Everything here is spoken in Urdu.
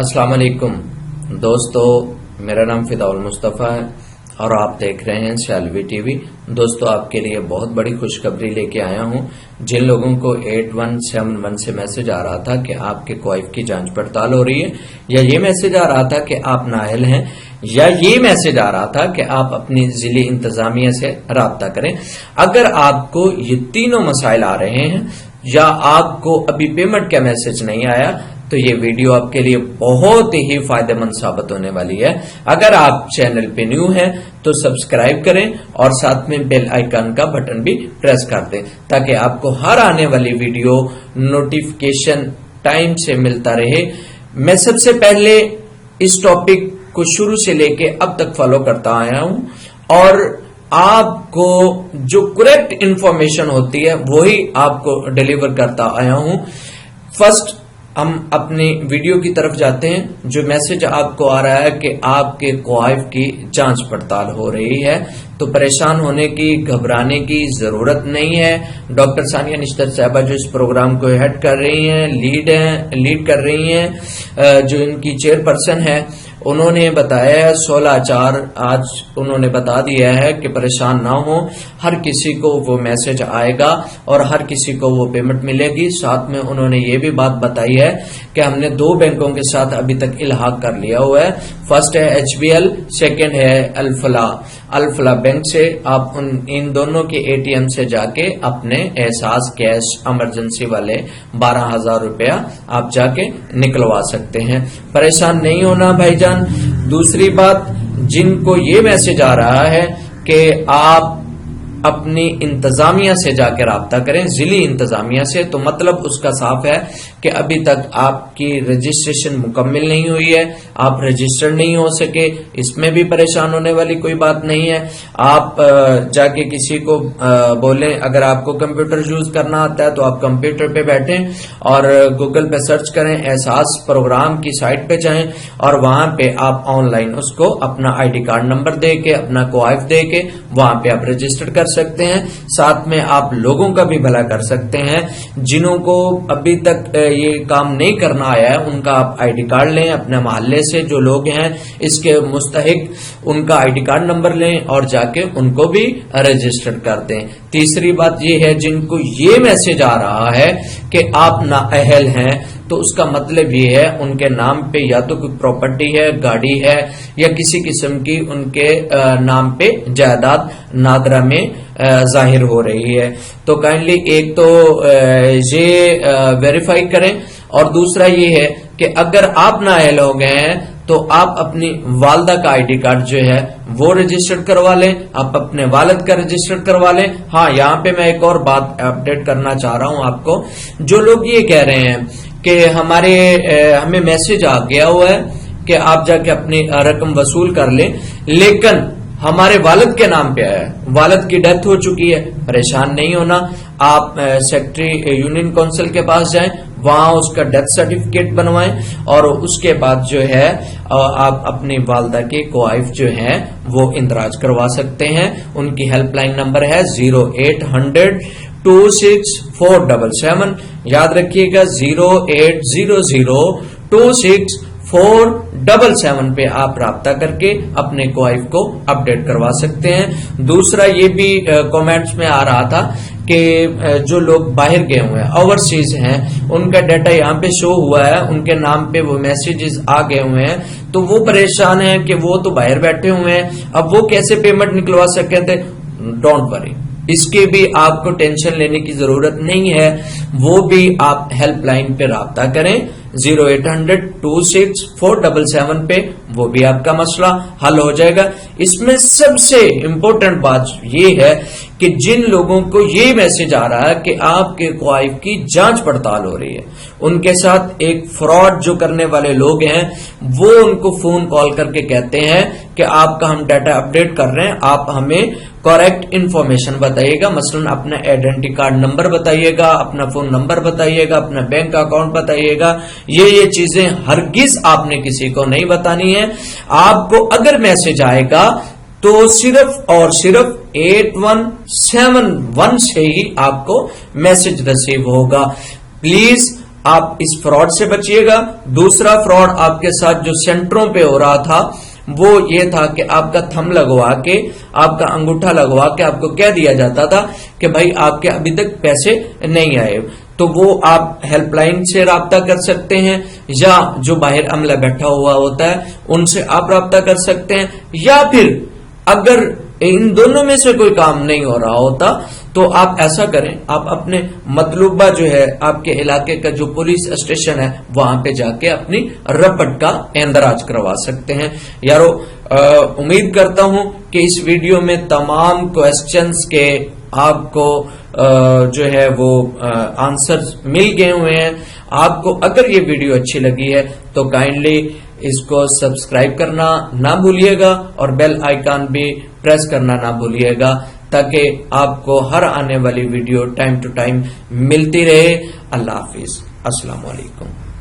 السلام علیکم دوستو، میرا نام فدا المصطفیٰ ہے اور آپ دیکھ رہے ہیں سیالوی ٹی وی۔ دوستو، آپ کے لیے بہت بڑی خوشخبری لے کے آیا ہوں۔ جن لوگوں کو 8171 سے میسج آ رہا تھا کہ آپ کے کوائف کی جانچ پڑتال ہو رہی ہے، یا یہ میسج آ رہا تھا کہ آپ نااہل ہیں، یا یہ میسج آ رہا تھا کہ آپ اپنی ضلعی انتظامیہ سے رابطہ کریں، اگر آپ کو یہ تینوں مسائل آ رہے ہیں یا آپ کو ابھی پیمنٹ کا میسج نہیں آیا، تو یہ ویڈیو آپ کے لیے بہت ہی فائدہ مند ثابت ہونے والی ہے۔ اگر آپ چینل پہ نیو ہیں تو سبسکرائب کریں اور ساتھ میں بیل آئیکن کا بٹن بھی پریس کر دیں تاکہ آپ کو ہر آنے والی ویڈیو نوٹیفیکیشن ٹائم سے ملتا رہے۔ میں سب سے پہلے اس ٹاپک کو شروع سے لے کے اب تک فالو کرتا آیا ہوں اور آپ کو جو کریکٹ انفارمیشن ہوتی ہے وہی آپ کو ڈیلیور کرتا آیا ہوں۔ فرسٹ ہم اپنی ویڈیو کی طرف جاتے ہیں۔ جو میسج آپ کو آ رہا ہے کہ آپ کے کوائف کی جانچ پڑتال ہو رہی ہے، تو پریشان ہونے کی، گھبرانے کی ضرورت نہیں ہے۔ ڈاکٹر ثانیہ نشتر صاحبہ جو اس پروگرام کو ہیڈ کر رہی ہیں، لیڈ کر رہی ہیں، جو ان کی چیئر پرسن ہے، انہوں نے بتایا ہے 16/4 آج انہوں نے بتا دیا ہے کہ پریشان نہ ہو، ہر کسی کو وہ میسج آئے گا اور ہر کسی کو وہ پیمنٹ ملے گی۔ ساتھ میں انہوں نے یہ بھی بات بتائی ہے کہ ہم نے 2 بینکوں کے ساتھ ابھی تک الحاق کر لیا ہوا ہے۔ فرسٹ ہے HBL، سیکنڈ ہے الفلاح بینک سے آپ ان دونوں کے ATM سے جا کے اپنے احساس کیش ایمرجنسی والے 12,000 روپیہ آپ جا کے نکلوا سکتے ہیں۔ پریشان نہیں ہونا بھائی جان۔ دوسری بات، جن کو یہ میسج آ رہا ہے کہ آپ اپنی انتظامیہ سے جا کے رابطہ کریں، ضلعی انتظامیہ سے، تو مطلب اس کا صاف ہے کہ ابھی تک آپ کی رجسٹریشن مکمل نہیں ہوئی ہے، آپ رجسٹر نہیں ہو سکے۔ اس میں بھی پریشان ہونے والی کوئی بات نہیں ہے۔ آپ جا کے کسی کو بولیں، اگر آپ کو کمپیوٹر یوز کرنا آتا ہے تو آپ کمپیوٹر پہ بیٹھیں اور گوگل پہ سرچ کریں، احساس پروگرام کی سائٹ پہ جائیں اور وہاں پہ آپ آن لائن اس کو اپنا ID کارڈ نمبر دے کے، اپنا کوائف دے کے وہاں پہ آپ رجسٹر کر سکتے ہیں۔ ساتھ میں آپ لوگوں کا بھی بھلا کر سکتے ہیں جنہوں کو ابھی تک یہ کام نہیں کرنا آیا ہے، ان کا آپ ID کارڈ لیں، اپنے محلے سے جو لوگ ہیں اس کے مستحق ان کا ID کارڈ نمبر لیں اور جا کے ان کو بھی رجسٹر کر دیں۔ تیسری بات یہ ہے، جن کو یہ میسج آ رہا ہے کہ آپ نااہل ہیں، تو اس کا مطلب یہ ہے ان کے نام پہ یا تو کوئی پراپرٹی ہے، گاڑی ہے، یا کسی قسم کی ان کے نام پہ جائیداد نادرہ میں ظاہر ہو رہی ہے۔ تو کائنڈلی ایک تو یہ ویریفائی کریں، اور دوسرا یہ ہے کہ اگر آپ نااہل ہو گئے ہیں تو آپ اپنی والدہ کا ID کارڈ جو ہے وہ رجسٹر کروا لیں، آپ اپنے والد کا رجسٹر کروا لیں۔ ہاں، یہاں پہ میں ایک اور بات اپڈیٹ کرنا چاہ رہا ہوں آپ کو۔ جو لوگ یہ کہہ رہے ہیں کہ ہمیں میسج آ گیا ہوا ہے کہ آپ جا کے اپنی رقم وصول کر لیں، لیکن ہمارے والد کے نام پہ آیا ہے، والد کی ڈیتھ ہو چکی ہے، پریشان نہیں ہونا۔ آپ سیکٹری یونین کونسل کے پاس جائیں، وہاں اس کا ڈیتھ سرٹیفکیٹ بنوائیں اور اس کے بعد جو ہے آپ اپنی والدہ کے کوائف جو ہیں وہ اندراج کروا سکتے ہیں۔ ان کی ہیلپ لائن نمبر ہے 0800 26 یاد رکھیے گا 0800 26 پہ آپ رابطہ کر کے اپنے کوائف کو اپڈیٹ کروا سکتے ہیں۔ دوسرا یہ بھی کامنٹس میں آ رہا تھا کہ جو لوگ باہر گئے ہوئے ہیں، اوورسیز ہیں، ان کا ڈیٹا یہاں پہ شو ہوا ہے، ان کے نام پہ وہ میسیجز آ گئے ہوئے ہیں، تو وہ پریشان ہیں کہ وہ تو باہر بیٹھے ہوئے ہیں، اب وہ کیسے پیمنٹ نکلوا سکتے تھے۔ ڈونٹ وری، اس کے بھی آپ کو ٹینشن لینے کی ضرورت نہیں ہے، وہ بھی آپ ہیلپ لائن پہ رابطہ کریں 0800 26 پہ، وہ بھی آپ کا مسئلہ حل ہو جائے گا۔ اس میں سب سے امپورٹنٹ بات یہ ہے کہ جن لوگوں کو یہ میسج آ رہا ہے کہ آپ کے کوائف کی جانچ پڑتال ہو رہی ہے، ان کے ساتھ ایک فراڈ جو کرنے والے لوگ ہیں وہ ان کو فون کال کر کے کہتے ہیں کہ آپ کا ہم ڈیٹا اپڈیٹ کر رہے ہیں، آپ ہمیں کریکٹ انفارمیشن بتائیے گا، مثلا اپنا آئیڈینٹی کارڈ نمبر بتائیے گا، اپنا فون نمبر بتائیے گا، اپنا بینک اکاؤنٹ بتائیے گا۔ یہ چیزیں ہرگز آپ نے کسی کو نہیں بتانی ہے۔ آپ کو اگر میسج آئے گا تو صرف اور صرف 8171 سے ہی آپ کو میسج ریسیو ہوگا۔ پلیز آپ اس فراڈ سے بچیے گا۔ دوسرا فراڈ آپ کے ساتھ جو سینٹروں پہ ہو رہا تھا وہ یہ تھا کہ آپ کا تھم لگوا کے، آپ کا انگوٹھا لگوا کے آپ کو کہہ دیا جاتا تھا کہ بھائی آپ کے ابھی تک پیسے نہیں آئے، تو وہ آپ ہیلپ لائن سے رابطہ کر سکتے ہیں، یا جو باہر عملہ بیٹھا ہوا ہوتا ہے ان سے آپ رابطہ کر سکتے ہیں، یا پھر اگر ان دونوں میں سے کوئی کام نہیں ہو رہا ہوتا تو آپ ایسا کریں، آپ اپنے مطلوبہ جو ہے آپ کے علاقے کا جو پولیس اسٹیشن ہے وہاں پہ جا کے اپنی رپٹ کا اندراج کروا سکتے ہیں۔ یارو امید کرتا ہوں کہ اس ویڈیو میں تمام کوسچنز کے آپ کو جو ہے وہ آنسر مل گئے ہوئے ہیں۔ آپ کو اگر یہ ویڈیو اچھی لگی ہے تو کائنڈلی اس کو سبسکرائب کرنا نہ بھولیے گا اور بیل آئیکن بھی پریس کرنا نہ بھولیے گا تاکہ آپ کو ہر آنے والی ویڈیو ٹائم ٹو ٹائم ملتی رہے۔ اللہ حافظ، السلام علیکم۔